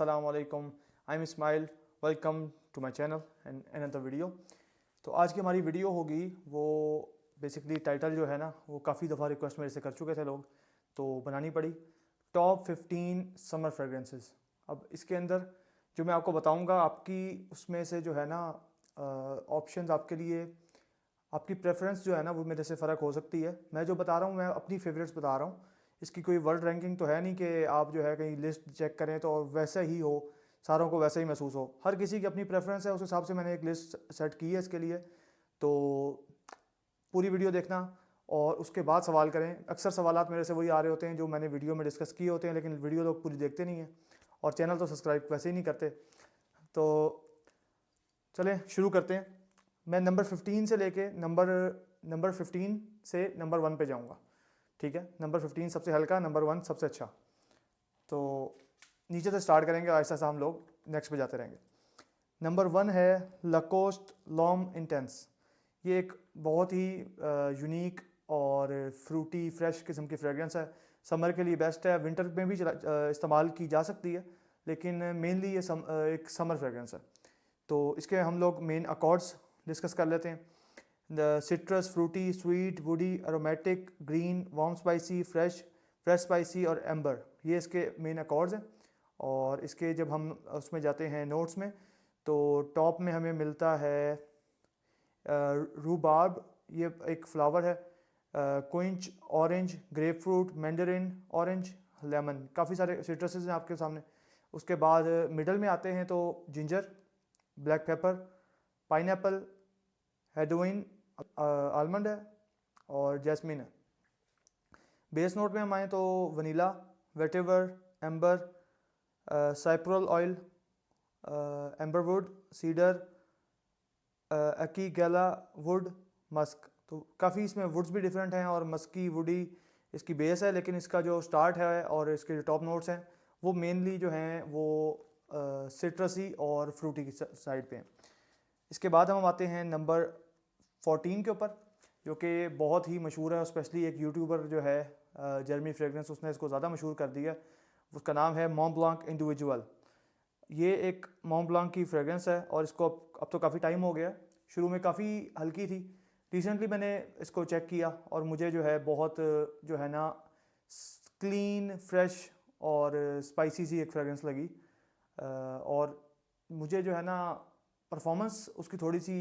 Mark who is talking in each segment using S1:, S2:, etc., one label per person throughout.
S1: अस्सलाम वालेकुम, I am Ismail, welcome to my channel and another video. तो आज की हमारी वीडियो होगी वो बेसिकली टाइटल जो है ना वो काफ़ी दफ़ा रिक्वेस्ट मेरे से कर चुके थे लोग, तो बनानी पड़ी टॉप 15 समर फ्रेगरेंसेस। अब इसके अंदर जो मैं आपको बताऊंगा आपकी उसमें से जो है ना ऑप्शंस आपके लिए आपकी प्रेफरेंस जो है ना वो मेरे से फ़र्क हो सकती है। मैं जो बता रहा हूँ मैं अपनी फेवरेट्स बता रहा हूँ, इसकी कोई वर्ल्ड रैंकिंग तो है नहीं कि आप जो है कहीं लिस्ट चेक करें तो वैसे ही हो, सारों को वैसे ही महसूस हो। हर किसी की अपनी प्रेफरेंस है, उस हिसाब से मैंने एक लिस्ट सेट की है इसके लिए। तो पूरी वीडियो देखना और उसके बाद सवाल करें। अक्सर सवालात मेरे से वही आ रहे होते हैं जो मैंने वीडियो में डिस्कस किए होते हैं, लेकिन वीडियो लोग पूरी देखते नहीं हैं और चैनल तो सब्सक्राइब वैसे ही नहीं करते। तो चलें शुरू करते हैं। मैं नंबर 15 से लेके नंबर 15 से नंबर 1 पे जाऊंगा, ठीक है। नंबर 15 सबसे हल्का, नंबर 1 सबसे अच्छा। तो नीचे से स्टार्ट करेंगे, ऐसा ऐसा हम लोग नेक्स्ट पे जाते रहेंगे। नंबर 1 है लाकोस्ट लॉम इंटेंस। ये एक बहुत ही यूनिक और फ्रूटी फ्रेश किस्म की फ्रेगरेंस है। समर के लिए बेस्ट है, विंटर में भी इस्तेमाल की जा सकती है, लेकिन मेनली ये एक समर फ्रेगरेंस है। तो इसके हम लोग मेन अकॉर्ड्स डिस्कस कर लेते हैं। The citrus, fruity, sweet, woody, aromatic, green, warm spicy, fresh spicy और एम्बर, ये इसके मेन अकॉर्ड्स हैं। और इसके जब हम उसमें जाते हैं नोट्स में, तो टॉप में हमें मिलता है रूबार्ब, ये एक फ्लावर है। क्विंच, orange, grapefruit, Mandarin, orange, lemon, काफ़ी सारे सिट्रसेस हैं आपके सामने। उसके बाद मिडल में आते हैं तो ginger, black pepper, pineapple, hedione, almond है और जैस्मिन है। बेस नोट में हम आए तो vanilla, vetiver, amber, cypriol oil, amberwood, cedar, akigala wood, musk. तो काफ़ी इसमें वुड्स भी डिफरेंट हैं और मस्की वुडी इसकी बेस है, लेकिन इसका जो स्टार्ट है और इसके जो टॉप नोट्स हैं वो मेनली जो हैं वो सिट्रसी और फ्रूटी की साइड पे हैं। इसके बाद हम आते हैं नंबर 14 के ऊपर, जो कि बहुत ही मशहूर है। स्पेशली एक यूट्यूबर जो है जर्मी फ्रेगरेंस, उसने इसको ज़्यादा मशहूर कर दिया। उसका नाम है मॉन्ट ब्लांक इंडिविजुअल। ये एक मॉन्ट ब्लांक की फ्रेगरेंस है और इसको अब तो काफ़ी टाइम हो गया। शुरू में काफ़ी हल्की थी, रिसेंटली मैंने इसको चेक किया और मुझे जो है बहुत जो है ना क्लीन, फ्रेश और स्पाइसी सी एक फ्रेगरेंस लगी। और मुझे जो है ना परफॉर्मेंस उसकी थोड़ी सी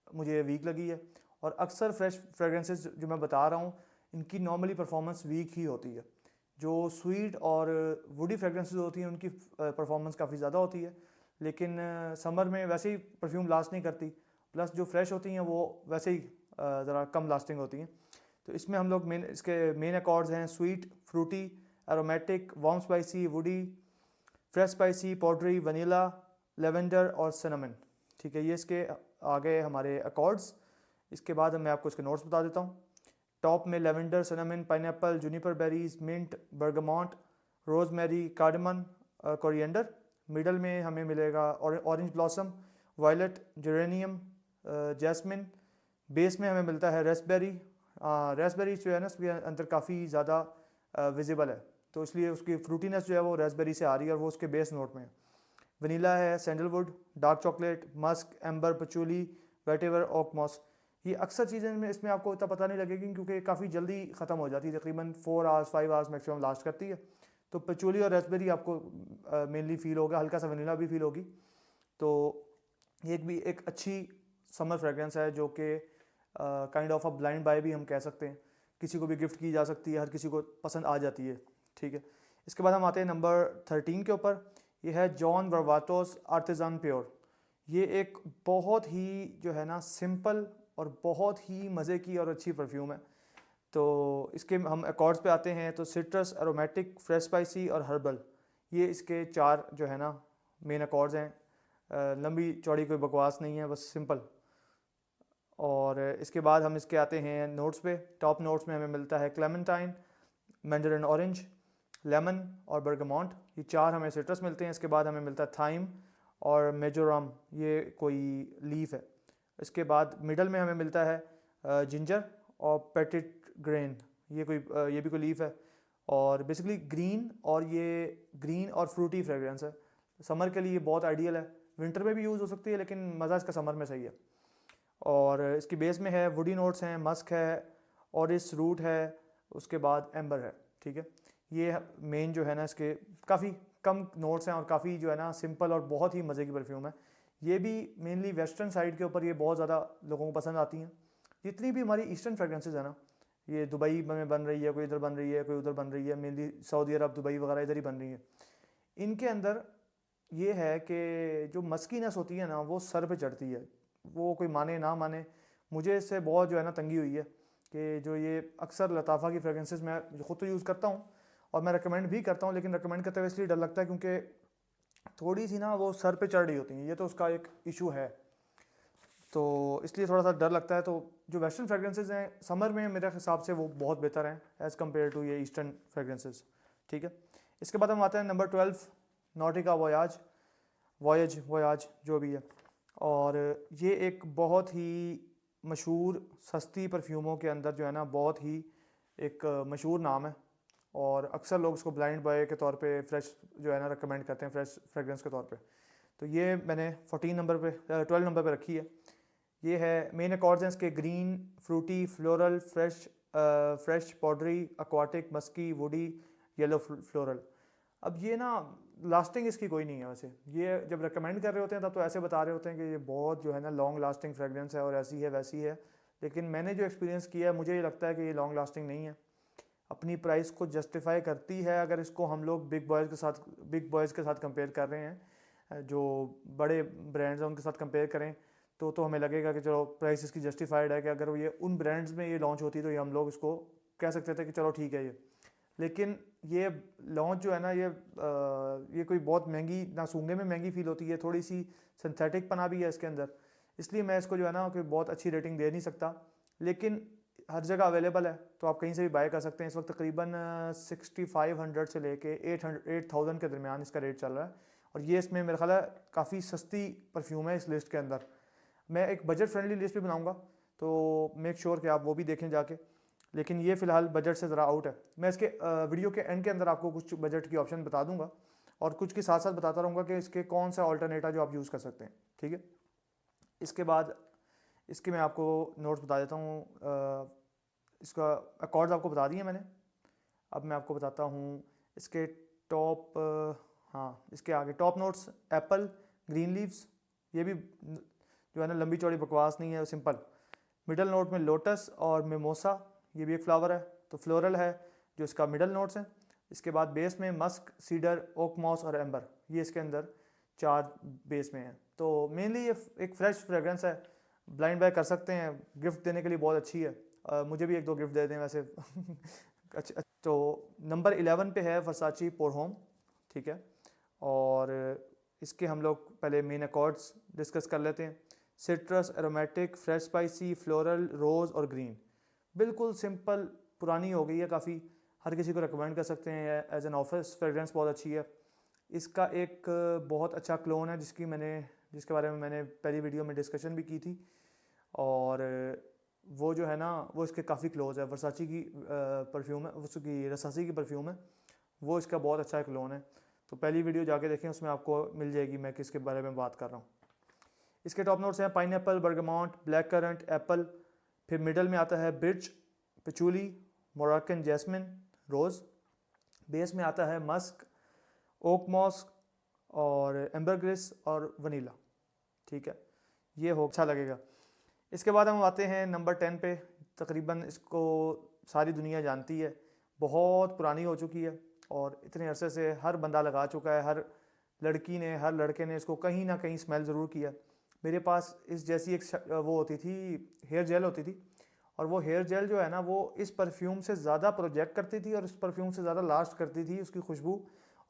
S1: मुझे वीक लगी है। और अक्सर फ्रेश फ्रेगरेंसेस जो मैं बता रहा हूँ इनकी नॉर्मली परफॉर्मेंस वीक ही होती है। जो स्वीट और वुडी फ्रेगरेंसेस होती हैं उनकी परफॉर्मेंस काफ़ी ज़्यादा होती है, लेकिन समर में वैसे ही परफ्यूम लास्ट नहीं करती। प्लस जो फ्रेश होती हैं वो वैसे ही ज़रा कम लास्टिंग होती हैं। तो इसमें हम लोग इसके मेन अकॉर्ड्स हैं sweet, fruity, aromatic, warm spicy, woody, fresh spicy, powdery, vanilla, lavender और सिनेमन, ठीक है। ये इसके आगे हमारे अकॉर्ड्स। इसके बाद मैं आपको इसके नोट्स बता देता हूँ। टॉप में lavender, cinnamon, pineapple, juniper berries, mint, bergamot, rosemary, cardamom, coriander. Middle में हमें मिलेगा orange blossom, violet, geranium, jasmine. Base में हमें मिलता है रेस्पबेरी। रेस्पबेरी जो है ना उसके अंदर काफ़ी ज़्यादा विजिबल है, तो इसलिए उसकी फ्रूटीनेस जो है वो रेस्पबेरी से आ रही है और वो उसके बेस नोट में है। वनीला है, sandalwood, dark chocolate, musk, amber, patchouli, vetiver, oak moss. ये अक्सर चीज़ें में इसमें आपको इतना पता नहीं लगेगी क्योंकि काफ़ी जल्दी ख़त्म हो जाती है, तकरीबन 4 आवर्स 5 आवर्स मैक्सिमम लास्ट करती है। तो पचूली और रेस्पबेरी आपको मेनली फील होगा, हल्का सा वनीला भी फील होगी। तो ये भी एक अच्छी समर फ्रेगरेंस है जो कि kind of a blind buy भी हम कह सकते हैं। किसी को भी गिफ्ट की जा सकती है, हर किसी को पसंद आ जाती है, ठीक है। इसके बाद हम आते हैं नंबर 13 के ऊपर। ये है जॉन वर्वाटोस आर्टिज़ान प्योर। ये एक बहुत ही जो है ना सिंपल और बहुत ही मज़े की और अच्छी परफ्यूम है। तो इसके हम अकॉर्ड्स पे आते हैं तो सिट्रस, एरोमेटिक, फ्रेश स्पाइसी और हर्बल, ये इसके 4 जो है ना मेन अकॉर्ड्स हैं। लंबी चौड़ी कोई बकवास नहीं है, बस सिंपल। और इसके बाद हम इसके आते हैं नोट्स पे। टॉप नोट्स में हमें मिलता है क्लेमेंटाइन, मैंडरिन ऑरेंज, लेमन और बर्गमॉन्ट, ये 4 हमें सिट्रस मिलते हैं। इसके बाद हमें मिलता है थाइम और मेजोराम, ये कोई लीफ है। इसके बाद मिडल में हमें मिलता है जिंजर और पेटिट ग्रेन, ये भी कोई लीफ है। और बेसिकली ग्रीन और फ्रूटी फ्रेगरेंस है। समर के लिए बहुत आइडियल है, विंटर में भी यूज़ हो सकती है लेकिन मज़ा इसका समर में सही है। और इसकी बेस में है वुडी नोट्स हैं, मस्क है, ऑरिस रूट है, उसके बाद एम्बर है। ठीक है, ये मेन जो है ना इसके काफ़ी कम नोट्स हैं और काफ़ी जो है ना सिंपल और बहुत ही मज़े की परफ्यूम है। ये भी मेनली वेस्टर्न साइड के ऊपर ये बहुत ज़्यादा लोगों को पसंद आती हैं। जितनी भी हमारी ईस्टर्न फ्रेगरेंसेज है ना, ये दुबई में बन रही है, कोई इधर बन रही है, कोई उधर बन रही है, मेनली सऊदी अरब, दुबई वगैरह इधर ही बन रही है। इनके अंदर ये है कि जो मस्कीनेस होती है ना वो सर पे चढ़ती है, वो कोई माने ना माने, मुझे इससे बहुत जो है ना तंगी हुई है कि जो ये अक्सर लताफ़ा की फ्रेगरेंसेस मैं ख़ुद तो यूज़ करता हूँ और मैं रिकमेंड भी करता हूँ, लेकिन रिकमेंड करते हुए इसलिए डर लगता है क्योंकि थोड़ी सी ना वो सर पे चढ़ रही होती हैं, ये तो उसका एक इशू है, तो इसलिए थोड़ा सा डर लगता है। तो जो वेस्टर्न फ्रेगरेंसेज हैं समर में मेरे हिसाब से वो बहुत बेहतर हैं एज़ कम्पेयर टू ये ईस्टर्न फ्रेगरेंसेज। ठीक है, इसके बाद हम आते हैं नंबर 12, नॉटिका वोयाज, वोयाज जो भी है। और ये एक बहुत ही मशहूर सस्ती परफ्यूमों के अंदर जो है ना बहुत ही एक मशहूर नाम है और अक्सर लोग इसको ब्लाइंड बॉय के तौर पे फ्रेश जो है ना रिकमेंड करते हैं, फ्रेश फ्रेगरेंस के तौर पे। तो ये मैंने 12 नंबर पे रखी है। ये है मेन अकॉर्ड्स हैं इसके green, fruity, floral, fresh, powdery, aquatic, musky, woody, yellow floral. अब ये ना लास्टिंग इसकी कोई नहीं है वैसे, ये जब रिकमेंड कर रहे होते हैं तब तो ऐसे बता रहे होते हैं कि ये बहुत जो है ना लॉन्ग लास्टिंग फ्रेगरेंस है और ऐसी है वैसी है, लेकिन मैंने जो एक्सपीरियंस किया है मुझे ये लगता है कि ये लॉन्ग लास्टिंग नहीं है। अपनी प्राइस को जस्टिफाई करती है अगर इसको हम लोग बिग बॉयज़ के साथ कंपेयर कर रहे हैं, जो बड़े ब्रांड्स हैं उनके साथ कंपेयर करें तो हमें लगेगा कि चलो प्राइस इसकी जस्टिफाइड है कि अगर ये उन ब्रांड्स में ये लॉन्च होती तो ये हम लोग इसको कह सकते थे कि चलो ठीक है ये, लेकिन ये लॉन्च जो है ना ये कोई बहुत महंगी ना, सूंघने में महंगी फील होती है, थोड़ी सी सिंथेटिक पना भी है इसके अंदर, इसलिए मैं इसको जो है ना कोई बहुत अच्छी रेटिंग दे नहीं सकता, लेकिन हर जगह अवेलेबल है तो आप कहीं से भी बाय कर सकते हैं। इस वक्त तकरीबन 6500 से लेके 8000 के दरमियान इसका रेट चल रहा है और ये इसमें मेरा ख्याल है काफ़ी सस्ती परफ्यूम है इस लिस्ट के अंदर। मैं एक बजट फ्रेंडली लिस्ट भी बनाऊंगा तो मेक श्योर कि आप वो भी देखें जाके, लेकिन ये फ़िलहाल बजट से ज़रा आउट है। मैं इसके वीडियो के एंड के अंदर आपको कुछ बजट की ऑप्शन बता दूंगा और कुछ के साथ साथ बताता रहूँगा कि इसके कौन सा अल्टरनेटा जो आप यूज़ कर सकते हैं। ठीक है, इसके बाद इसके मैं आपको नोट्स बता देता हूँ। इसका अकॉर्ड्स आपको बता दिए मैंने, अब मैं आपको बताता हूँ इसके टॉप, हाँ इसके आगे top notes Apple, green leaves, ये भी जो है ना लंबी चौड़ी बकवास नहीं है, सिंपल। मिडल नोट में लोटस और मिमोसा, ये भी एक फ्लावर है तो फ्लोरल है जो इसका मिडल नोट्स हैं। इसके बाद बेस में मस्क, सीडर, ओक मॉस और एम्बर, ये इसके अंदर 4 बेस में हैं। तो मेनली ये एक फ्रेश फ्रेगरेंस है, ब्लाइंड बाय कर सकते हैं, गिफ्ट देने के लिए बहुत अच्छी है। मुझे भी 1-2 गिफ्ट दे दें वैसे अच्छा। तो नंबर 11 पे है वर्साची पोर होम। ठीक है, और इसके हम लोग पहले मेन अकॉर्ड्स डिस्कस कर लेते हैं। Citrus, aromatic, fresh spicy, floral, rose और ग्रीन। बिल्कुल सिंपल, पुरानी हो गई है काफ़ी, हर किसी को रिकमेंड कर सकते हैं एज एन ऑफिस फ्रेगरेंस, बहुत अच्छी है। इसका एक बहुत अच्छा क्लोन है जिसके बारे में मैंने पहली वीडियो में डिस्कशन भी की थी, और वो जो है ना वो इसके काफ़ी क्लोज है, वर्साची की परफ्यूम है, उसकी रसासी की परफ्यूम है, वो इसका बहुत अच्छा क्लोन है। तो पहली वीडियो जाके देखें, उसमें आपको मिल जाएगी मैं किसके बारे में बात कर रहा हूँ। इसके टॉप नोट्स हैं पाइनएप्पल, बर्गमाउंट, ब्लैक करंट, एप्पल, फिर मिडल में आता है बिर्च, पचूली, मोरक्कन जैस्मिन, रोज़, बेस में आता है मस्क, ओक मॉस और एम्बरग्रिस और वनीला। ठीक है, ये हो अच्छा लगेगा। इसके बाद हम आते हैं नंबर 10 पे। तकरीबन इसको सारी दुनिया जानती है, बहुत पुरानी हो चुकी है और इतने अरसे से हर बंदा लगा चुका है, हर लड़की ने, हर लड़के ने इसको कहीं ना कहीं स्मेल ज़रूर किया। मेरे पास इस जैसी एक वो होती थी, हेयर जेल होती थी, और वो हेयर जेल जो है ना वो इस परफ्यूम से ज़्यादा प्रोजेक्ट करती थी और इस परफ्यूम से ज़्यादा लास्ट करती थी उसकी खुशबू,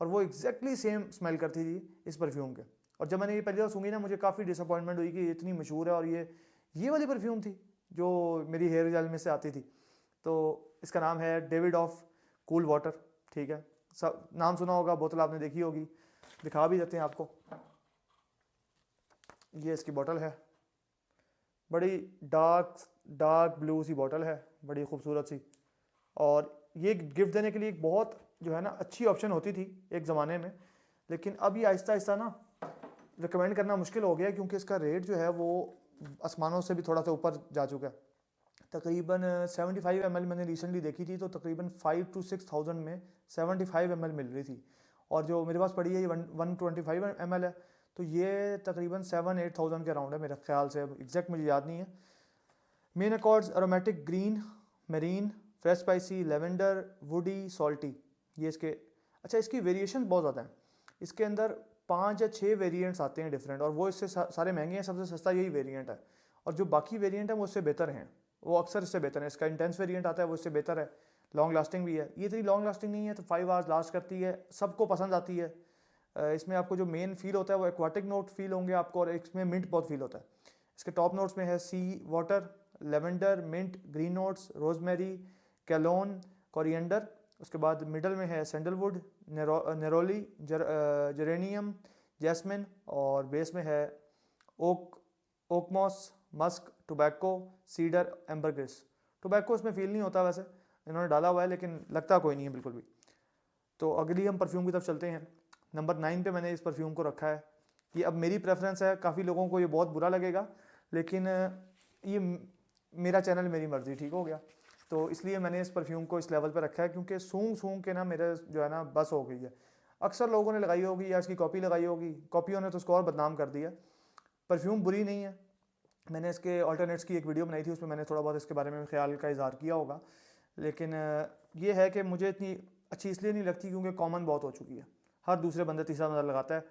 S1: और वो एग्जैक्टली सेम स्मेल करती थी इस परफ्यूम के। और जब मैंने ये पहली बार सूंघी ना, मुझे काफ़ी डिसअपॉइंटमेंट हुई कि इतनी मशहूर है और ये वाली परफ्यूम थी जो मेरी हेयर जेल में से आती थी। तो इसका नाम है डेविड ऑफ कूल वाटर। ठीक है, सब नाम सुना होगा, बोतल आपने देखी होगी, दिखा भी देते हैं आपको। ये इसकी बोतल है, बड़ी डार्क ब्लू सी बोतल है, बड़ी खूबसूरत सी, और ये गिफ्ट देने के लिए एक बहुत जो है ना अच्छी ऑप्शन होती थी एक ज़माने में, लेकिन अब ये आहिस्ता आहिस्ता ना रिकमेंड करना मुश्किल हो गया क्योंकि इसका रेट जो है वो आसमानों से भी थोड़ा सा ऊपर जा चुका है। तकरीबन 75 ml मैंने रिसेंटली देखी थी, तो तकरीबन 5 to 6 thousand में 75 ml मिल रही थी, और जो मेरे पास पड़ी है ये 125 ml है, तो ये तकरीबन 7-8 thousand के अराउंड है मेरे ख्याल से, अब एग्जैक्ट मुझे याद नहीं है। Main accords aromatic green, marine, fresh spicy, lavender, woody, salty, ये इसके। अच्छा, इसकी वेरिएशन बहुत ज़्यादा है, इसके अंदर 5 या 6 वेरिएंट्स आते हैं डिफरेंट, और वो इससे सारे महंगे हैं, सबसे सस्ता यही वेरिएंट है, और जो बाकी वेरिएंट है वो इससे बेहतर हैं, वो अक्सर इससे बेहतर है। इसका इंटेंस वेरिएंट आता है वो इससे बेहतर है, लॉन्ग लास्टिंग भी है। ये इतनी लॉन्ग लास्टिंग नहीं है, तो 5 आवर्स लास्ट करती है, सबको पसंद आती है। इसमें आपको जो मेन फील होता है वो एक्वाटिक नोट फील होंगे आपको, और इसमें मिंट बहुत फील होता है। इसके टॉप नोट्स में है sea water, lavender, mint, green notes, rosemary, calone, coriander. उसके बाद मिडल में है सैंडलवुड, नेरोली, जेरेनियम, जैस्मिन, और बेस में है oakmoss, musk, tobacco, cedar, ambergris. Tobacco इसमें फील नहीं होता वैसे, इन्होंने डाला हुआ है, लेकिन लगता कोई नहीं है बिल्कुल भी। तो अगली हम परफ्यूम की तरफ चलते हैं। नंबर 9 पे मैंने इस परफ्यूम को रखा है। ये अब मेरी प्रेफरेंस है, काफ़ी लोगों को ये बहुत बुरा लगेगा, लेकिन ये मेरा चैनल, मेरी मर्ज़ी, ठीक हो गया। तो इसलिए मैंने इस परफ्यूम को इस लेवल पर रखा है, क्योंकि सूंघ सूंघ के ना मेरे जो है ना बस हो गई है। अक्सर लोगों ने लगाई होगी या इसकी कॉपी लगाई होगी, कॉपियों ने तो उसको और बदनाम कर दिया। परफ्यूम बुरी नहीं है, मैंने इसके ऑल्टरनेट्स की एक वीडियो बनाई थी, उसमें मैंने थोड़ा बहुत इसके बारे में ख्याल का इज़हार किया होगा, लेकिन ये है कि मुझे इतनी अच्छी इसलिए नहीं लगती क्योंकि कॉमन बहुत हो चुकी है, हर दूसरे बंदे तीसरा बंदा लगाता है।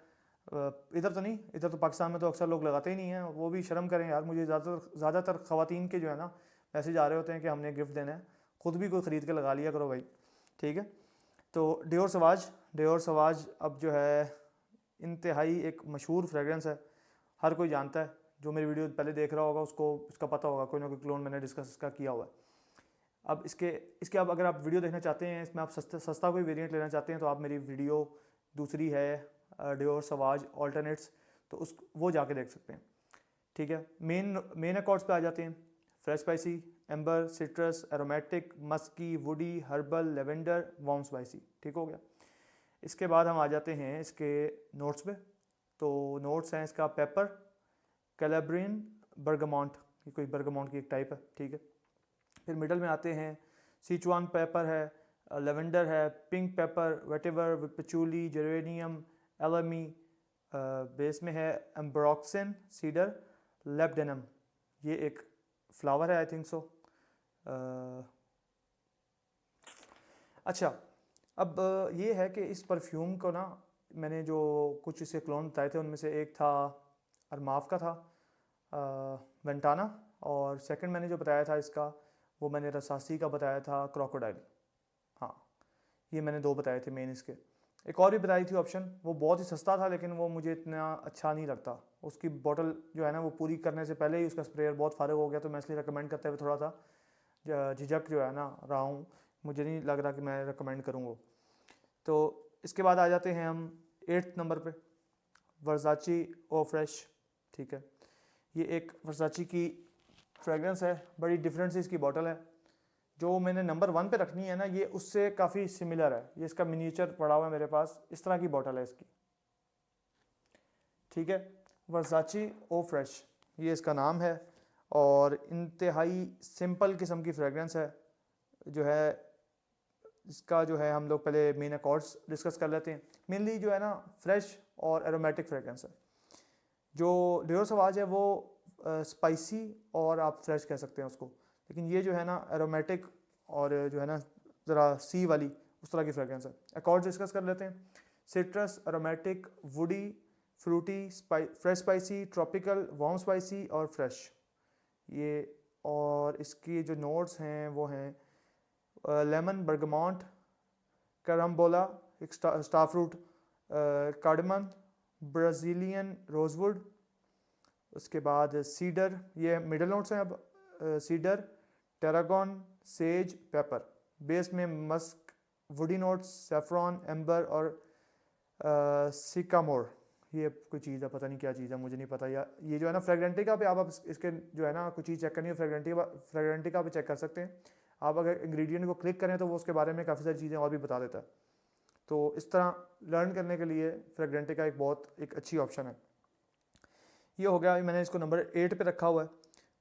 S1: इधर तो नहीं, इधर तो पाकिस्तान में तो अक्सर लोग लगाते ही नहीं हैं, वो भी शर्म करें यार। मुझे ज़्यादातर ख़वातीन के जो है ना मैसेज आ रहे होते हैं कि हमने गिफ्ट देना है, ख़ुद भी कोई ख़रीद के लगा लिया करो भाई, ठीक है। तो डियोर सवाज अब जो है इंतहाई एक मशहूर फ्रेगरेंस है, हर कोई जानता है, जो मेरी वीडियो पहले देख रहा होगा उसको इसका पता होगा, कोई ना कोई क्लोन मैंने डिस्कस इसका किया हुआ है। अब इसके अब अगर आप वीडियो देखना चाहते हैं, इसमें आप सस्ता कोई वेरिएंट लेना चाहते हैं, तो आप मेरी वीडियो दूसरी है डियोर सवाज ऑल्टरनेट्स, तो उस वो जाके देख सकते हैं, ठीक है। मेन अकॉर्ड्स पे आ जाते हैं। Fresh spicy, amber, citrus, aromatic, musky, woody, herbal, lavender, warm spicy, ठीक हो गया। इसके बाद हम आ जाते हैं इसके नोट्स पे। तो नोट्स हैं इसका पेपर, कैलेब्रिन, बर्गामॉन्ट, ये कोई बर्गामॉन्ट की एक टाइप है, ठीक है। फिर मिडल में आते हैं सिचुआन पेपर है, लेवेंडर है, pink pepper, vetiver, patchouli, geranium, elemi, base में है एम्ब्रोक्सिन, सीडर, लेबडेनम, ये एक फ्लावर है आई थिंक सो। अच्छा, अब ये है कि इस परफ्यूम को ना मैंने जो कुछ इसे क्लोन बताए थे उनमें से एक था अरमाफ का था, वेंटाना, और सेकंड मैंने जो बताया था इसका वो मैंने रसासी का बताया था, क्रोकोडाइल। हाँ, ये मैंने 2 बताए थे मेन इसके। एक और भी बताई थी ऑप्शन, वो बहुत ही सस्ता था, लेकिन वो मुझे इतना अच्छा नहीं लगता। उसकी बॉटल जो है ना वो पूरी करने से पहले ही उसका स्प्रेयर बहुत फारग हो गया, तो मैं इसलिए रिकमेंड करते हुए थोड़ा सा झिझक जो है ना रहा हूँ, मुझे नहीं लग रहा कि मैं रिकमेंड करूँगा। तो इसके बाद आ जाते हैं हम 8th नंबर पे, वर्साची ओ फ्रेश, ठीक है। ये एक वर्साची की फ्रेगरेंस है, बड़ी डिफरेंट सी इसकी बॉटल है। जो मैंने नंबर 1 पे रखनी है ना, ये उससे काफ़ी सिमिलर है, ये इसका मिनिएचर पड़ा हुआ है मेरे पास, इस तरह की बॉटल है इसकी, ठीक है। वर्साची ओ फ्रेश, ये इसका नाम है, और इंतहाई सिंपल किस्म की फ्रेगरेंस है। जो है इसका जो है हम लोग पहले मेन अकॉर्ड्स डिस्कस कर लेते हैं। मेनली जो है ना फ्रेश और एरोमेटिक फ्रेगरेंस है। जो डियोर सवाज है वो स्पाइसी और आप फ्रेश कह सकते हैं उसको, लेकिन ये जो है ना एरोमेटिक और जो है ना ज़रा सी वाली उस तरह की फ्रेगरेंस है। अकॉर्ड्स डिस्कस कर लेते हैं। Citrus, aromatic, woody, fruity, fresh spicy, tropical, warm spicy और फ्रेश, ये। और इसकी जो नोट्स हैं वो हैं लेमन, बर्गमॉन्ट, करम्बोला, एक star fruit, cardamom, Brazilian rosewood, उसके बाद सीडर, ये मिडल नोट्स हैं अब, cedar, tarragon, sage, pepper. Base में musk, woody notes, saffron, amber और सिकामोर, ये कोई चीज़ है, पता नहीं क्या चीज़ है, मुझे नहीं पता। या ये जो है ना फ्रेगरेंटिका पे आप इसके जो है ना कोई चीज़ चेक करनी है, फ्रेगरेंटिका पे चेक कर सकते हैं आप। अगर इंग्रेडिएंट को क्लिक करें तो वो उसके बारे में काफ़ी सारी चीज़ें और भी बता देता है। तो इस तरह लर्न करने के लिए फ्रेग्रेंटिका एक अच्छी ऑप्शन है। ये हो गया, मैंने इसको नंबर 8 पे रखा हुआ है।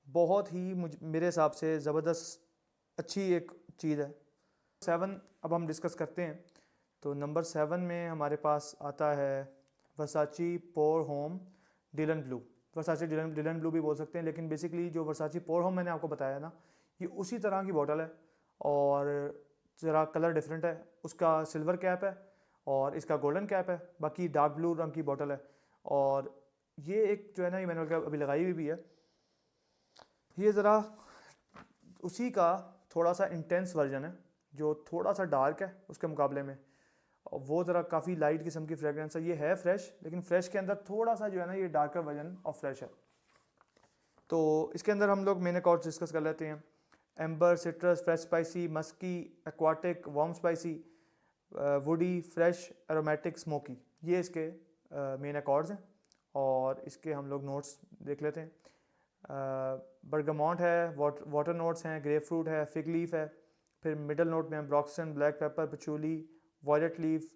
S1: बहुत ही मेरे हिसाब से ज़बरदस्त अच्छी एक चीज़ है। 7 अब हम डिस्कस करते हैं। तो नंबर 7 में हमारे पास आता है वर्साची पोर होम डिलन ब्लू। वर्साची डिलन ब्लू भी बोल सकते हैं, लेकिन बेसिकली जो वर्साची पोर होम मैंने आपको बताया ना, ये उसी तरह की बॉटल है और ज़रा कलर डिफरेंट है। उसका सिल्वर कैप है और इसका गोल्डन कैप है, बाकी डार्क ब्लू रंग की बॉटल है। और ये एक जो है ना, ये मैंने अभी लगाई हुई भी है। ये ज़रा उसी का थोड़ा सा इंटेंस वर्जन है, जो थोड़ा सा डार्क है उसके मुकाबले में। और वो ज़रा काफ़ी लाइट किस्म की फ्रेगरेंस है। ये है फ्रेश, लेकिन फ्रेश के अंदर थोड़ा सा जो है ना, ये डार्कर वर्जन ऑफ फ्रेश है। तो इसके अंदर हम लोग मेन अकॉर्ड्स डिस्कस कर लेते हैं। Amber, citrus, fresh spicy, musky, aquatic, warm spicy, woody, fresh, aromatic, smoky, ये इसके मेन अकॉर्ड्स हैं। और इसके हम लोग नोट्स देख लेते हैं। बर्गामोंट है, वाटर नोट्स हैं, ग्रेप फ्रूट है, फिग लीफ है। फिर मिडल नोट में ब्रॉक्सन, black pepper, patchouli, violet leaf,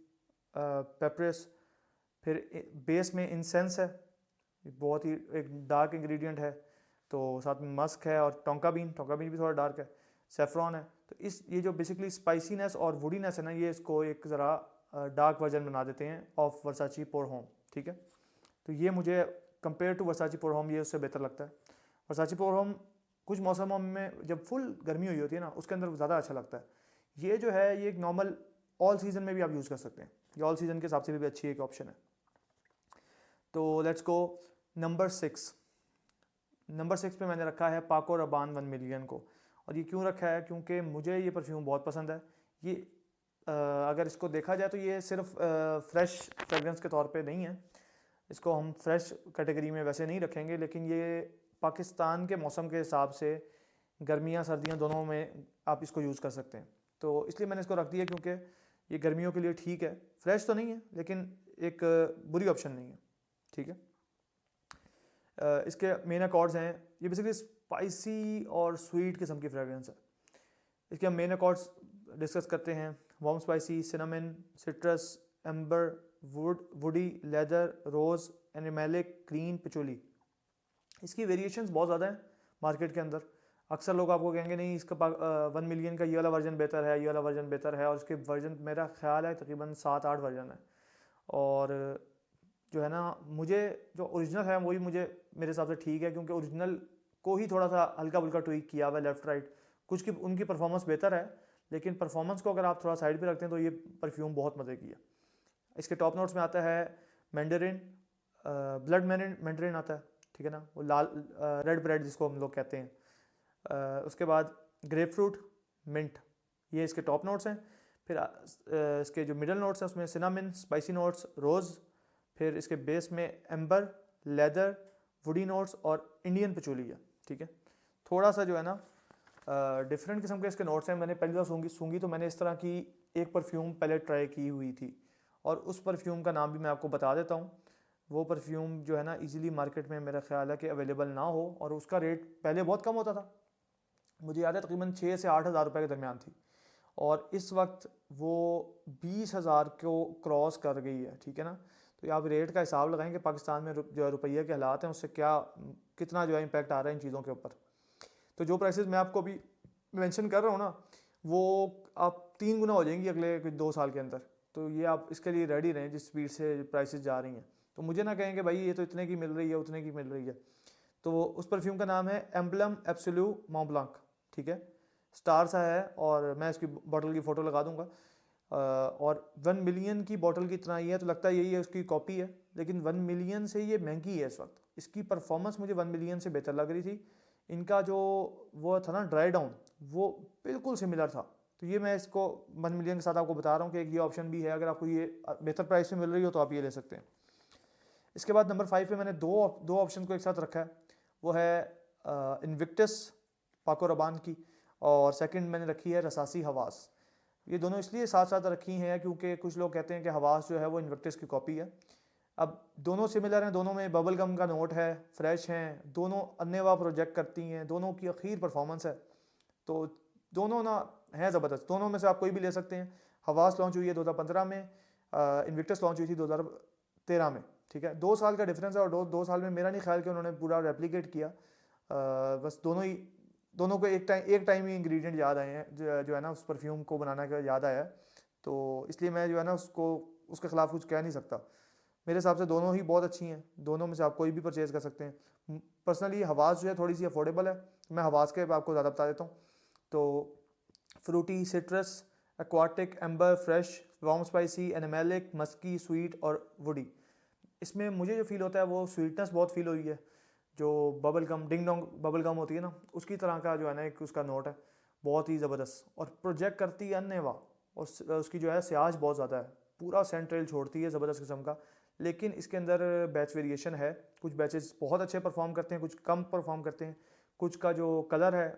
S1: papyrus. फिर बेस में इंसेंस है, बहुत ही एक डार्क इंग्रेडिएंट है। तो साथ में मस्क है और टोंका बीन भी थोड़ा डार्क है, सेफ्रॉन है। तो ये जो बेसिकली स्पाइसीनेस और वुडीनेस है ना, ये इसको एक ज़रा डार्क वर्जन बना देते हैं ऑफ वर्साची पोर होम। ठीक है, तो ये मुझे compare to Versace Pour Homme ये उससे बेहतर लगता है। वर्साची पोर होम कुछ मौसमों में जब फुल गर्मी हुई होती है ना, उसके अंदर ज़्यादा अच्छा लगता है। ये जो है, ये एक नॉर्मल ऑल सीज़न में भी आप यूज़ कर सकते हैं। ये ऑल सीज़न के हिसाब से भी अच्छी एक ऑप्शन है। तो लेट्स गो नंबर 6। नंबर 6 पे मैंने रखा है पाको रबान 1 मिलियन को। और ये क्यों रखा है? क्योंकि मुझे ये परफ्यूम बहुत पसंद है। ये अगर इसको देखा जाए तो ये सिर्फ फ्रेश फ्रेगरेंस के तौर पे नहीं है, इसको हम फ्रेश कैटेगरी में वैसे नहीं रखेंगे, लेकिन ये पाकिस्तान के मौसम के हिसाब से गर्मियाँ सर्दियाँ दोनों में आप इसको यूज़ कर सकते हैं। तो इसलिए मैंने इसको रख दिया, क्योंकि ये गर्मियों के लिए ठीक है। फ्रेश तो नहीं है, लेकिन एक बुरी ऑप्शन नहीं है। ठीक है, इसके मेन अकॉर्ड्स हैं, ये बेसिकली स्पाइसी और स्वीट किस्म की फ्रेगरेंस है। इसके हम मेन अकॉर्ड्स डिस्कस करते हैं। Warm spicy, cinnamon, citrus, amber, woody, leather, rose, animalic, green, patchouli. इसकी वेरिएशंस बहुत ज़्यादा हैं मार्केट के अंदर। अक्सर लोग आपको कहेंगे नहीं, इसका 1 मिलियन का ये वाला वर्जन बेहतर है, ये वाला वर्जन बेहतर है। और इसके वर्जन मेरा ख्याल है तकरीबन 7-8 वर्जन है। और जो है ना, मुझे जो ओरिजिनल है वही मुझे मेरे हिसाब से ठीक है, क्योंकि ओरिजिनल को ही थोड़ा सा हल्का फुल्का ट्वीक किया हुआ है लेफ़्ट राइट। कुछ की उनकी परफॉर्मेंस बेहतर है, लेकिन परफॉर्मेंस को अगर आप थोड़ा साइड पे रखते हैं तो ये परफ्यूम बहुत मज़े की है। इसके टॉप नोट्स में आता है मैंडरिन, ब्लड मैंडरिन आता है, ठीक है ना, वो लाल रेड ब्रेड जिसको हम लोग कहते हैं। उसके बाद ग्रेप फ्रूट, मिंट, ये इसके टॉप नोट्स हैं। फिर इसके जो मिडल नोट्स हैं उसमें सिनामिन, स्पाइसी नोट्स, रोज़। फिर इसके बेस में एम्बर, लेदर, वुडी नोट्स और इंडियन पचोली है। ठीक है, थोड़ा सा जो है ना डिफरेंट किस्म के इसके नोट्स हैं। मैंने पहली बार सूंघी तो मैंने इस तरह की एक परफ्यूम पहले ट्राई की हुई थी, और उस परफ्यूम का नाम भी मैं आपको बता देता हूँ। वो परफ्यूम जो है ना, इजीली मार्केट में मेरा ख्याल है कि अवेलेबल ना हो, और उसका रेट पहले बहुत कम होता था। मुझे याद है तकरीबन 6 से 8 हज़ार रुपये के दरमियान थी, और इस वक्त वो 20,000 को क्रॉस कर गई है। ठीक है ना, तो आप रेट का हिसाब लगाएं कि पाकिस्तान में जो रुपये के हालात हैं उससे कितना जो है इम्पैक्ट आ रहा है इन चीज़ों के ऊपर। तो जो प्राइसेस मैं आपको अभी मेंशन कर रहा हूँ ना, वो आप 3 गुना हो जाएंगी अगले 2 साल के अंदर। तो ये आप इसके लिए रेडी रहें जिस स्पीड से प्राइसेस जा रही हैं। तो मुझे ना कहें कि भाई ये तो इतने की मिल रही है, उतने की मिल रही है। तो उस परफ्यूम का नाम है एम्बलम एब्सोल्यूट मॉन्ट ब्लांक। ठीक है, स्टार सा है, और मैं इसकी बॉटल की फ़ोटो लगा दूंगा। और 1 मिलियन की बॉटल की इतना ही है, तो लगता है यही है उसकी कॉपी है, लेकिन 1 मिलियन से ये महंगी है इस वक्त। इसकी परफॉर्मेंस मुझे 1 मिलियन से बेहतर लग रही थी। इनका जो वो था ना ड्राई डाउन, वो बिल्कुल सिमिलर था। तो ये मैं इसको 1 मिलियन के साथ आपको बता रहा हूँ कि एक ये ऑप्शन भी है, अगर आपको ये बेहतर प्राइस में मिल रही हो तो आप ये ले सकते हैं। इसके बाद नंबर 5 पे मैंने दो ऑप्शन को एक साथ रखा है। वो है इन्विक्टस पाको रबान की, और सेकंड मैंने रखी है रसासी हवास। ये दोनों इसलिए साथ साथ रखी हैं क्योंकि कुछ लोग कहते हैं कि हवास जो है वो इन्विक्टस की कॉपी है। अब दोनों सिमिलर हैं, दोनों में बबल गम का नोट है, फ्रेश हैं, दोनों अन्नेवा प्रोजेक्ट करती हैं, दोनों की अखीर परफॉर्मेंस है। तो दोनों ना हैं ज़बरदस्त, दोनों में से आप कोई भी ले सकते हैं। हवास लॉन्च हुई है 2015 में, इन्विक्टस लॉन्च हुई थी 2013 में, ठीक है। 2 साल का डिफरेंस है और 2 साल में मेरा नहीं ख्याल कि उन्होंने पूरा रेप्लिकेट किया। बस दोनों को एक टाइम ही इंग्रेडिएंट याद आए हैं, जो है ना उस परफ्यूम को बनाना का याद आया है, तो इसलिए मैं जो है ना उसके ख़िलाफ़ कुछ कह नहीं सकता। मेरे हिसाब से दोनों ही बहुत अच्छी हैं, दोनों में से आप कोई भी परचेज़ कर सकते हैं। पर्सनली हवास जो है थोड़ी सी अफोर्डेबल है, मैं हवास के आपको ज़्यादा बता देता हूँ। तो fruity, citrus, aquatic, amber, fresh, warm spicy, animalic, musky, sweet और वुडी। इसमें मुझे जो फील होता है वो स्वीटनेस बहुत फील हुई है, जो bubble gum, ding dong bubble gum होती है ना, उसकी तरह का जो है ना एक उसका नोट है, बहुत ही ज़बरदस्त, और प्रोजेक्ट करती है अन्य वाह। और उसकी जो है स्याज बहुत ज़्यादा है, पूरा सेंट्रल छोड़ती है, ज़बरदस्त किस्म का। लेकिन इसके अंदर बैच वेरिएशन है, कुछ बैचेस बहुत अच्छे परफॉर्म करते हैं, कुछ कम परफॉर्म करते हैं। कुछ का जो कलर है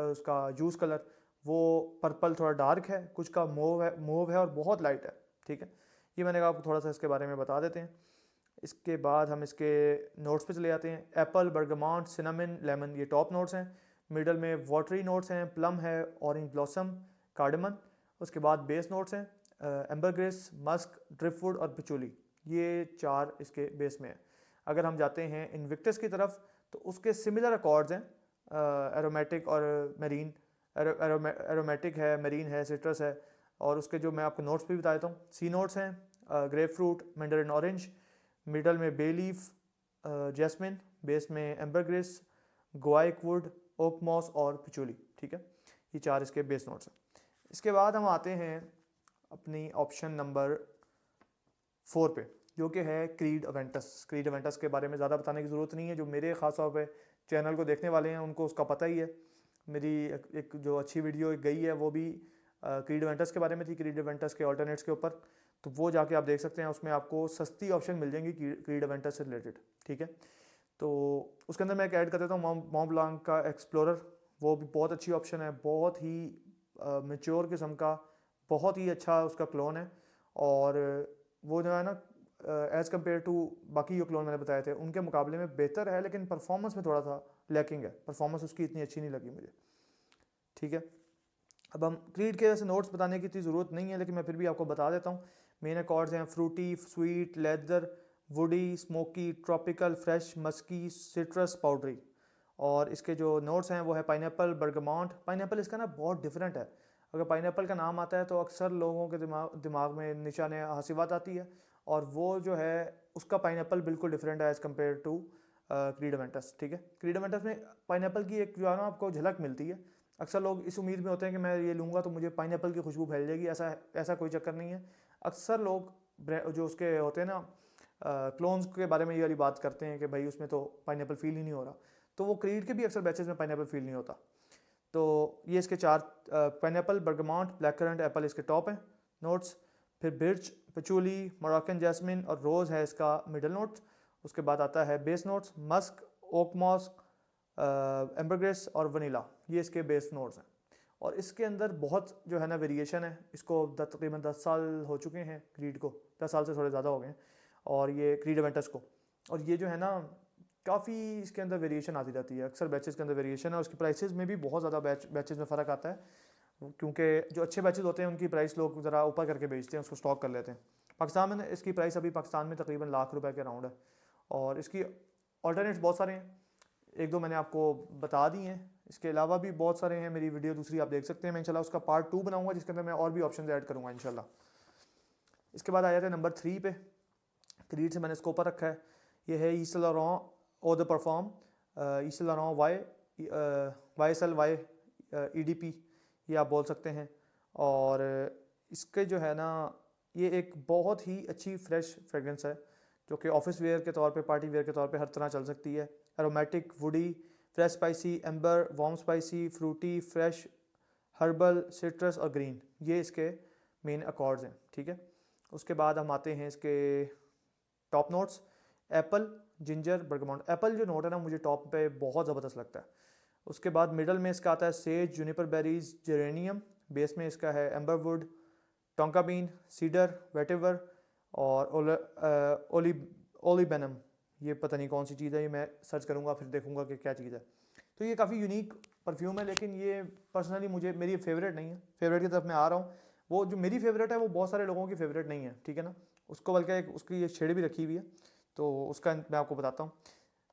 S1: उसका जूस कलर वो पर्पल थोड़ा डार्क है, कुछ का मोव है और बहुत लाइट है, ठीक है। ये मैंने कहा आपको थोड़ा सा इसके बारे में बता देते हैं। इसके बाद हम इसके नोट्स पे चले जाते हैं। एप्पल, बर्गमाउंट, सिनेमन, लेमन, ये टॉप नोट्स हैं। मिडल में वाटरी नोट्स हैं, प्लम है, ऑरेंज ब्लॉसम, कार्डमन। उसके बाद बेस नोट्स हैं एम्बरग्रेस, मस्क, ड्रिफ्टवुड और पिचुली, ये 4 इसके बेस में है। अगर हम जाते हैं इनविक्टस की तरफ तो उसके सिमिलर अकॉर्ड्स हैं, एरोमेटिक और मेरीन, एरोमेटिक है, मेरीन है, सिट्रस है। और उसके जो मैं आपको नोट्स भी बता देता हूँ, सी नोट्स हैं grep fruit, Mandarin orange, middle में बे लीफ, जैस्मिन, बेस में एम्बरग्रेस, गोआइक वुड, ओक मॉस और पिचुली, ठीक है। ये 4 इसके बेस नोट्स हैं। इसके बाद हम आते हैं अपनी ऑप्शन नंबर 4 पे, जो कि है क्रीड अवेंटस। क्रीड अवेंटस के बारे में ज़्यादा बताने की ज़रूरत नहीं है, जो मेरे ख़ास तौर पे चैनल को देखने वाले हैं उनको उसका पता ही है। मेरी एक जो अच्छी वीडियो गई है वो भी क्रीड अवेंटस के बारे में थी, क्रीड अवेंटस के ऑल्टरनेट्स के ऊपर, तो वो जाके आप देख सकते हैं। उसमें आपको सस्ती ऑप्शन मिल जाएंगी क्रीड अवेंटस से रिलेटेड, ठीक है। तो उसके अंदर मैं एक ऐड कर देता हूँ मॉन्ट ब्लांक का एक्सप्लोरर, वो भी बहुत अच्छी ऑप्शन है, बहुत ही मेच्योर किस्म का, बहुत ही अच्छा उसका क्लोन है। और वो जो है ना एज़ कम्पेयर टू बाकी जो क्लोन मैंने बताए थे उनके मुकाबले में बेहतर है, लेकिन परफॉर्मेंस में थोड़ा सा लैकिंग है, परफॉर्मेंस उसकी इतनी अच्छी नहीं लगी मुझे, ठीक है। अब हम क्रीड के जैसे नोट्स बताने की इतनी ज़रूरत नहीं है, लेकिन मैं फिर भी आपको बता देता हूँ। मेन अकॉर्ड्स हैं fruity, sweet, leather, woody, smoky, tropical, fresh, musky, citrus, powdery. और इसके जो नोट्स हैं वो है पाइनएप्पल, बर्गमाउंट। पाइनएप्पल इसका ना बहुत डिफरेंट है, अगर पाइनएप्पल का नाम आता है तो अक्सर लोगों के दिमाग में निशाने हंसीबात आती है, और वो जो है उसका पाइनएप्पल बिल्कुल डिफरेंट है एज़ कम्पेयर टू क्रीड अवेंटस, ठीक है। क्रीड अवेंटस में पाइनएप्पल की एक जो है ना आपको झलक मिलती है। अक्सर लोग इस उम्मीद में होते हैं कि मैं ये लूँगा तो मुझे पाइनएप्पल की खुशबू फैल जाएगी, ऐसा कोई चक्कर नहीं है। अक्सर लोग जो उसके होते हैं ना क्लोन्स के बारे में ये वाली बात करते हैं कि भाई उसमें तो पाइनएप्पल फील ही नहीं हो रहा, तो वो क्रीड के भी अक्सर बैचेस में पाइनएप्पल फील नहीं होता। तो ये इसके 4 पाइनएप्पल, बर्गमाउंट, ब्लैक करंट, एप्पल इसके टॉप हैं नोट्स। फिर बिर्च, पचूली, मोरक्कन जैस्मिन और रोज़ है इसका मिडल नोट। उसके बाद आता है base notes, musk, oak moss, ambergris और वनीला, ये इसके बेस नोट्स हैं। और इसके अंदर बहुत जो है ना वेरिएशन है, इसको तकरीबन 10 साल हो चुके हैं क्रीड को, 10 साल से थोड़े ज़्यादा हो गए हैं, और ये क्रीड अवेंटस को। और ये जो है ना काफ़ी इसके अंदर वेरिएशन आती रहती है, अक्सर बैचेस के अंदर वेरिएशन है, और उसकी प्राइसेस में भी बहुत ज़्यादा बैचेस में फ़र्क आता है, क्योंकि जो अच्छे बैचेस होते हैं उनकी प्राइस लोग ज़रा ऊपर करके बेचते हैं, उसको स्टॉक कर लेते हैं। पाकिस्तान में इसकी प्राइस अभी पाकिस्तान में तकरीबन ₹1,00,000 के अराउंड है, और इसकी ऑल्टरनेट्स बहुत सारे हैं, एक दो मैंने आपको बता दी हैं। इसके अलावा भी बहुत सारे हैं, मेरी वीडियो दूसरी आप देख सकते हैं, मैं इंशाल्लाह उसका पार्ट 2 बनाऊंगा जिसके अंदर मैं और भी ऑप्शन ऐड करूँगा इंशाल्लाह। इसके बाद आ जाते हैं नंबर 3 पे, क्रीड से मैंने इसको ऊपर रखा है, ये है Yves Saint Laurent eau de parfum, Yves Saint Laurent YSL EDP, ये आप बोल सकते हैं। और इसके जो है ना ये एक बहुत ही अच्छी फ्रेश फ्रेगरेंस है, जो कि ऑफिस वेयर के तौर पे, पार्टी वेयर के तौर पे हर तरह चल सकती है। Aromatic, woody, fresh spicy, amber, warm spicy, fruity, fresh, herbal, citrus और ग्रीन, ये इसके मेन अकॉर्ड्स हैं, ठीक है। उसके बाद हम आते हैं इसके top notes, apple, ginger, bergamot. Apple जो नोट है ना मुझे टॉप पे बहुत ज़बरदस्त लगता है। उसके बाद मिडल में इसका आता है says, Juniper berries, geranium. Base में इसका है एम्बरवुड, टोंका बीन, सीडर, वेटिवर और ओलिबेनम। ये पता नहीं कौन सी चीज़ है, ये मैं सर्च करूँगा फिर देखूँगा कि क्या चीज़ है। तो ये काफ़ी यूनिक परफ्यूम है, लेकिन ये पर्सनली मुझे मेरी फेवरेट नहीं है, फेवरेट की तरफ मैं आ रहा हूँ। वो जो मेरी फेवरेट है वो बहुत सारे लोगों की फेवरेट नहीं है, ठीक है ना। उसको बल्कि एक उसकी ये शेड भी रखी हुई है, तो उसका मैं आपको बताता हूँ।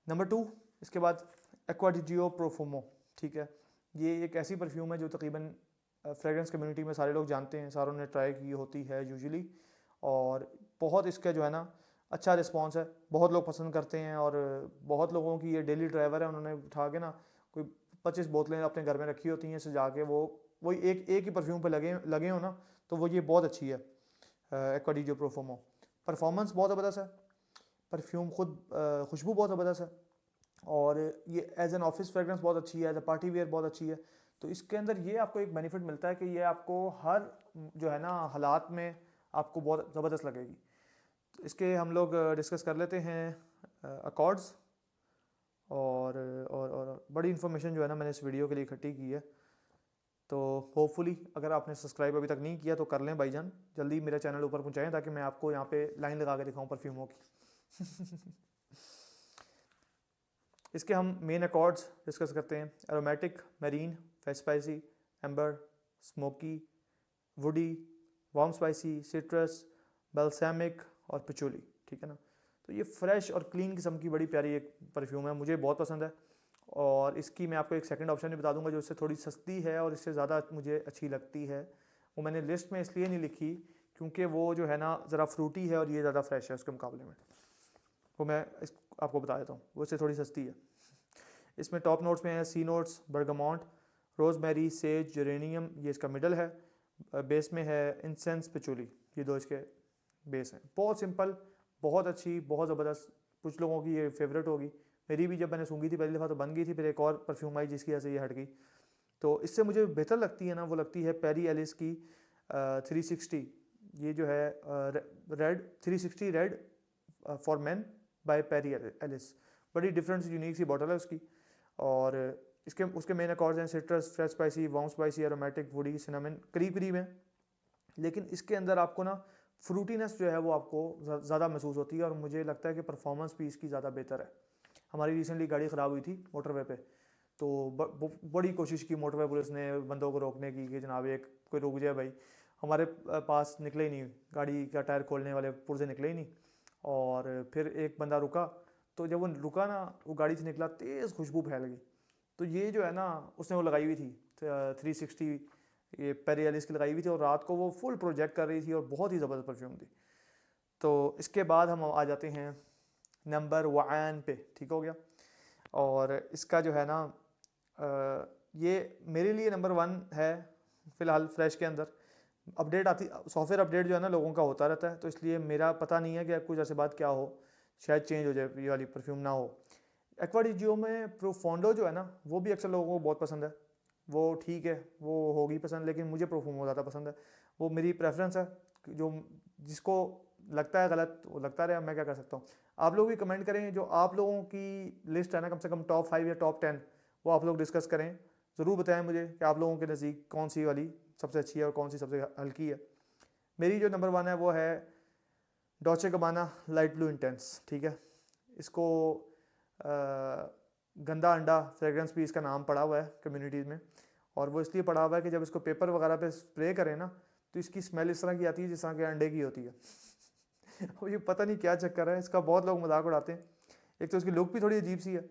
S1: नंबर 2, इसके बाद एक्वा डी जियो प्रोफुमो, ठीक है। ये एक ऐसी परफ्यूम है जो तकरीबन फ्रेगरेंस कम्युनिटी में सारे लोग जानते हैं, सारों ने ट्राई की होती है यूजुअली, और बहुत इसका जो है ना अच्छा रिस्पॉन्स है, बहुत लोग पसंद करते हैं, और बहुत लोगों की ये डेली ड्राइवर है। उन्होंने उठा के ना कोई 25 बोतलें अपने घर में रखी होती हैं सजा के, वो वही एक ही परफ्यूम पे लगे हो ना, तो वो ये बहुत अच्छी है एक्वा डी जियो प्रोफुमो। परफॉर्मेंस बहुत ज़बरदस्त है, परफ्यूम खुद खुशबू बहुत ज़बरदस्त है, और ये एज एन ऑफिस फ्रेगरेंस बहुत अच्छी है, एज ए पार्टी वेयर बहुत अच्छी है। तो इसके अंदर ये आपको एक बेनिफिट मिलता है कि ये आपको हर जो है ना हालात में आपको बहुत ज़बरदस्त लगेगी। तो इसके हम लोग डिस्कस कर लेते हैं अकॉर्ड्स, और बड़ी इन्फॉर्मेशन जो है ना मैंने इस वीडियो के लिए इकट्ठी की है। तो होपफुली अगर आपने सब्सक्राइब अभी तक नहीं किया तो कर लें भाईजान, जल्दी मेरा चैनल ऊपर पहुंचाएं ताकि मैं आपको यहाँ पे लाइन लगा के दिखाऊं परफ्यूमों की। इसके हम मेन अकॉर्ड्स डिस्कस करते हैं। Aromatic, marine, fresh spicy, amber, smoky, woody, warm spicy, citrus, balsamic और पिचोली, ठीक है ना। तो ये फ्रेश और क्लीन किस्म की बड़ी प्यारी एक परफ्यूम है, मुझे बहुत पसंद है। और इसकी मैं आपको एक सेकंड ऑप्शन भी बता दूंगा जो इससे थोड़ी सस्ती है और इससे ज़्यादा मुझे अच्छी लगती है। वो मैंने लिस्ट में इसलिए नहीं लिखी क्योंकि वो जो है ना ज़रा फ्रूटी है और ये ज़्यादा फ्रेश है उसके मुकाबले में। वो मैं आपको बता देता हूँ, वो इससे थोड़ी सस्ती है। इसमें टॉप नोट्स में है sea notes, bergamot, rosemary, sage, geranium, ये इसका मिडल है। बेस में है इंसेंस, पिचोली, ये दो इसके बेस हैं। बहुत सिंपल, बहुत अच्छी, बहुत ज़बरदस्त। कुछ लोगों की ये फेवरेट होगी, मेरी भी जब मैंने सूंघी थी पहली दफ़ा तो बन गई थी, फिर एक और परफ्यूम आई जिसकी वजह से ये हट गई। तो इससे मुझे बेहतर लगती है ना, वो लगती है पेरी एलिस की 360, ये जो है red 360 red for man by Perry Ellis. बड़ी डिफरेंट यूनिक सी बॉटल है उसकी। और इसके उसके मेन अकॉर्ड्स हैं citrus, fresh spicy, warm spicy, aromatic, woody, cinnamon, करीब करीब हैं। लेकिन इसके अंदर आपको ना फ्रूटीनेस जो है वो आपको ज़्यादा महसूस होती है, और मुझे लगता है कि परफॉर्मेंस भी इसकी ज़्यादा बेहतर है। हमारी रिसेंटली गाड़ी ख़राब हुई थी मोटरवे पे, तो बड़ी कोशिश की मोटरवे पुलिस ने बंदों को रोकने की कि जनाब एक कोई रुक जाए भाई। हमारे पास निकले ही नहीं, गाड़ी का टायर खोलने वाले पुर्जे निकले ही नहीं। और फिर एक बंदा रुका, तो जब वो रुका ना, वो गाड़ी से निकला, तेज़ खुशबू फैल गई। तो ये जो है ना उसने वो लगाई हुई थी 360, ये पेरी एलिस की लगाई हुई थी, और रात को वो फुल प्रोजेक्ट कर रही थी और बहुत ही ज़बरदस्त परफ्यूम थी। तो इसके बाद हम आ जाते हैं नंबर 1 पे, ठीक हो गया। और इसका जो है ना ये मेरे लिए नंबर 1 है फ़िलहाल फ्रेश के अंदर। अपडेट आती, सॉफ्टवेयर अपडेट जो है ना लोगों का होता रहता है, तो इसलिए मेरा पता नहीं है कि कुछ ऐसे बात क्या हो, शायद चेंज हो जाए, ये वाली परफ्यूम ना हो। एक्वा डी जियो में प्रोफोंडो जो है ना वो भी अक्सर लोगों को बहुत पसंद है, वो ठीक है, वो होगी पसंद, लेकिन मुझे प्रोफोमो ज़्यादा पसंद है। वो मेरी प्रेफरेंस है, जो जिसको लगता है गलत वो लगता रहे, मैं क्या कर सकता हूँ। आप लोग भी कमेंट करें, जो आप लोगों की लिस्ट है ना कम से कम टॉप 5 या टॉप 10, वो आप लोग डिस्कस करें। ज़रूर बताएं मुझे कि आप लोगों के नज़दीक कौन सी वाली सबसे अच्छी है और कौन सी सबसे हल्की है। मेरी जो नंबर 1 है वो है डॉल्चे गबाना लाइट ब्लू इंटेंस, ठीक है। इसको गंदा अंडा फ्रेगरेंस भी इसका नाम पड़ा हुआ है कम्युनिटीज़ में, और वो इसलिए पड़ा हुआ है कि जब इसको पेपर वगैरह पे स्प्रे करें ना तो इसकी स्मेल इस तरह की आती है जिस तरह के अंडे की होती है। और ये पता नहीं क्या चक्कर है इसका, बहुत लोग मजाक उड़ाते हैं। एक तो इसकी लुक भी थोड़ी अजीब सी है,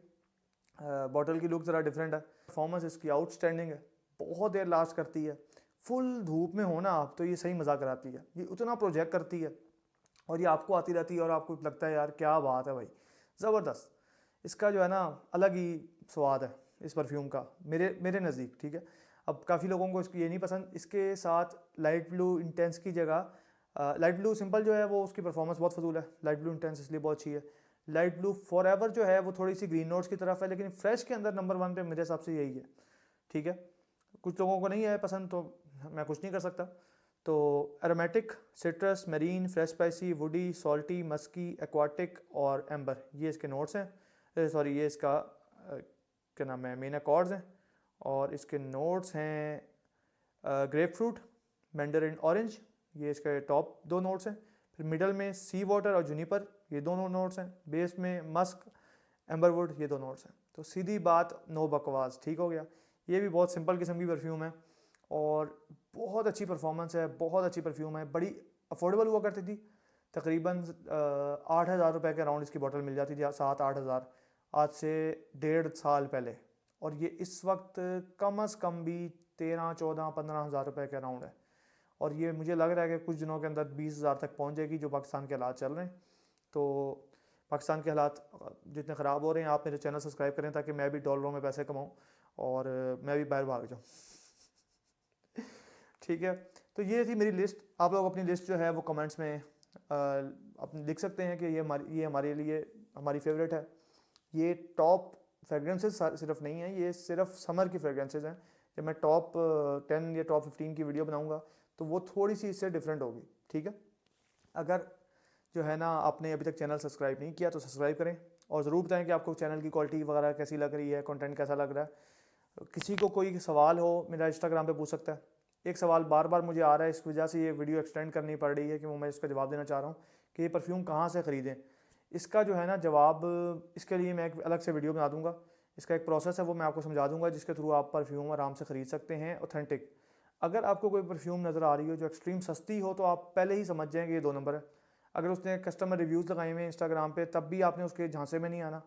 S1: बॉटल की लुक ज़रा डिफरेंट है। परफॉर्मेंस इसकी आउटस्टैंडिंग है, बहुत देर लास्ट करती है। फुल धूप में हो ना आप तो ये सही मज़ा कराती है, ये उतना प्रोजेक्ट करती है, और ये आपको आती रहती है और आपको लगता है यार क्या बात है भाई, ज़बरदस्त। इसका जो है ना अलग ही स्वाद है इस परफ्यूम का, मेरे नज़दीक, ठीक है। अब काफ़ी लोगों को इसकी ये नहीं पसंद। इसके साथ लाइट ब्लू इंटेंस की जगह लाइट ब्लू सिंपल जो है वो उसकी परफॉर्मेंस बहुत फजूल है, लाइट ब्लू इंटेंस इसलिए बहुत अच्छी है। लाइट ब्लू फॉरएवर जो है वो थोड़ी सी ग्रीन नोट्स की तरफ है, लेकिन फ्रेश के अंदर नंबर 1 पे मेरे हिसाब से यही है, ठीक है। कुछ लोगों को नहीं है पसंद तो मैं कुछ नहीं कर सकता। तो aromatic, citrus, marine, fresh spicy, woody, salty, musky, aquatic और एम्बर, ये इसके नोट्स हैं। सॉरी, ये इसका क्या नाम है, मेन अकॉर्ड्स हैं। और इसके नोट्स हैं ग्रेप फ्रूट, मैंडरिन ऑरेंज, ये इसके टॉप 2 नोट्स हैं। फिर मिडल में सी वाटर और जूनिपर, ये दोनों नोट्स हैं। बेस में मस्क, एम्बरवुड, ये 2 नोट्स हैं। तो सीधी बात, नो बकवास, ठीक हो गया। ये भी बहुत सिंपल किस्म की परफ्यूम है, और बहुत अच्छी परफॉर्मेंस है, बहुत अच्छी परफ्यूम है, बड़ी अफोर्डेबल हुआ करती थी। तकरीबन 8,000 रुपये के अराउंड इसकी बोतल मिल जाती थी, 7-8 हज़ार, आज से 1.5 साल पहले। और ये इस वक्त कम अज़ कम भी 13-14-15 हज़ार रुपये के अराउंड है। और ये मुझे लग रहा है कि कुछ दिनों के अंदर 20,000 तक पहुंच जाएगी, जो पाकिस्तान के हालात चल रहे हैं। तो पाकिस्तान के हालात जितने ख़राब हो रहे हैं, आप मेरे चैनल सब्सक्राइब करें ताकि मैं भी डॉलरों में पैसे कमाऊँ और मैं भी बाहर भाग जाऊँ। ठीक है, तो ये थी मेरी लिस्ट। आप लोग अपनी लिस्ट जो है वो कमेंट्स में अपने लिख सकते हैं कि ये हमारे लिए हमारी फेवरेट है। ये टॉप फ्रेगरेंसेस सिर्फ नहीं है, ये सिर्फ समर की फ्रेगरेंसेस हैं। जब मैं टॉप 10 या टॉप 15 की वीडियो बनाऊंगा तो वो थोड़ी सी इससे डिफरेंट होगी। ठीक है, अगर जो है ना आपने अभी तक चैनल सब्सक्राइब नहीं किया तो सब्सक्राइब करें और ज़रूर बताएं कि आपको चैनल की क्वालिटी वगैरह कैसी लग रही है, कंटेंट कैसा लग रहा है। किसी को कोई सवाल हो मेरा इंस्टाग्राम पे पूछ सकता है। एक सवाल बार बार मुझे आ रहा है, इस वजह से ये वीडियो एक्सटेंड करनी पड़ रही है कि मैं इसका जवाब देना चाह रहा हूँ कि ये परफ्यूम कहाँ से ख़रीदें। इसका जो है ना जवाब, इसके लिए मैं एक अलग से वीडियो बना दूँगा। इसका एक प्रोसेस है, वो मैं आपको समझा दूँगा, जिसके थ्रू आप परफ्यूम आराम से ख़रीद सकते हैं ऑथेंटिक। अगर आपको कोई परफ्यूम नज़र आ रही हो जो एक्सट्रीम सस्ती हो, तो आप पहले ही समझ जाएँ कि ये 2 नंबर है। अगर उसने कस्टमर रिव्यूज़ लगाए हुए हैं इंस्टाग्राम पे, तब भी आपने उसके झांसे में नहीं आना।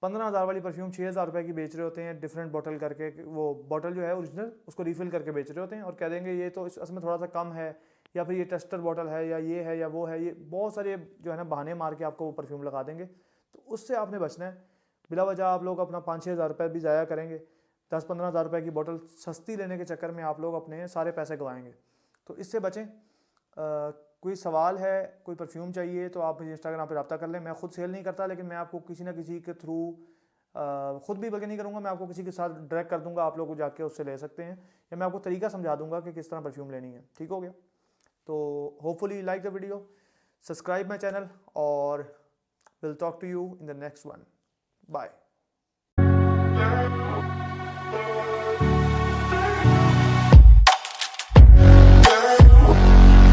S1: 15,000 वाली परफ्यूम 6,000 रुपये की बेच रहे होते हैं, डिफरेंट बॉटल करके। वो बॉटल जो है ओरिजिनल, उसको रिफ़िल करके बेच रहे होते हैं और कह देंगे ये तो इसमें थोड़ा सा कम है, या फिर ये टेस्टर बॉटल है, या ये है या वो है। ये बहुत सारे जो है ना बहाने मार के आपको वो परफ्यूम लगा देंगे। तो उससे आपने बचना है। बिला वजह आप लोग अपना 5-6 हज़ार रुपये भी ज़ाया करेंगे। 10-15 हज़ार रुपये की बोतल सस्ती लेने के चक्कर में आप लोग अपने सारे पैसे गंवाएंगे। तो इससे बचें। कोई सवाल है, कोई परफ्यूम चाहिए, तो आप मुझे इंस्टाग्राम पर रब्ता कर लें। मैं खुद सेल नहीं करता, लेकिन मैं आपको किसी ना किसी के थ्रू खुद भी बल्कि नहीं करूँगा, मैं आपको किसी के साथ डायरेक्ट कर दूँगा, आप लोग जाके उससे ले सकते हैं, या मैं आपको तरीका समझा दूँगा कि किस तरह परफ्यूम लेनी है। ठीक हो गया? तो hopefully like the video, subscribe my channel, और will talk to you in the next one. Bye.